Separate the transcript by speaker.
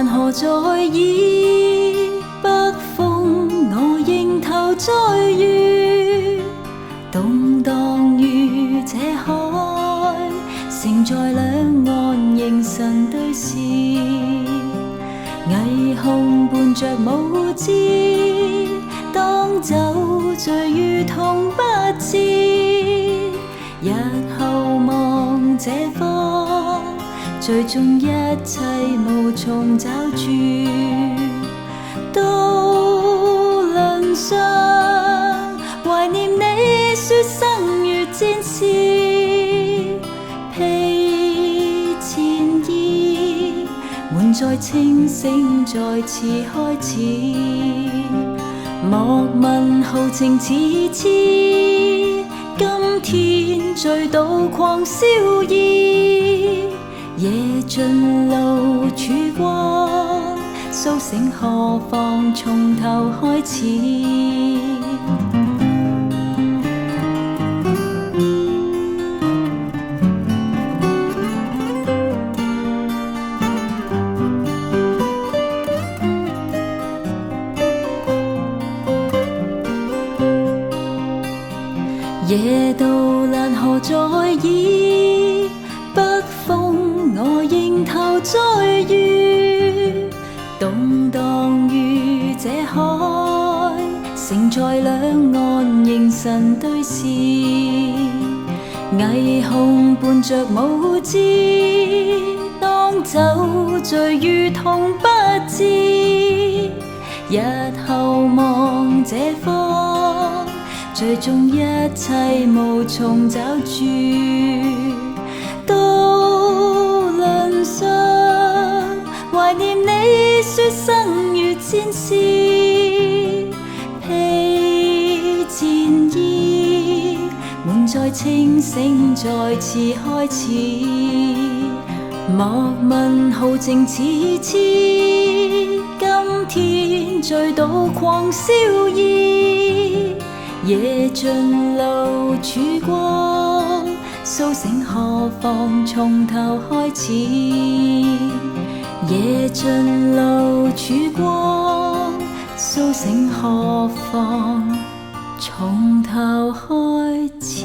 Speaker 1: 蘭河在耳，北風我仍投在於，動盪於這海，城在兩岸凝神對視，霓虹伴着舞姿，當酒醉如同不知，日後望這方，最終一切無從找住，渡輪上懷念你說生如戰士，披戰衣，滿載清醒再次開始，莫問豪情似痴，今天醉倒狂燒意，夜盡露曙光，甦醒何妨從頭開始。夜渡蘭河在耳，北風我仍投在於，動盪於這海，城在兩岸凝神對視，霓虹伴着舞姿，當酒醉如同不知，日後望這方，最終一切無從找住，渡輪上懷念你說生如戰士，披戰衣，滿載清醒再次開始，莫問豪情似痴，今天醉倒狂燒意，夜盡露曙光，甦醒何妨從頭開始，夜盡露曙光，甦醒何妨從頭開始。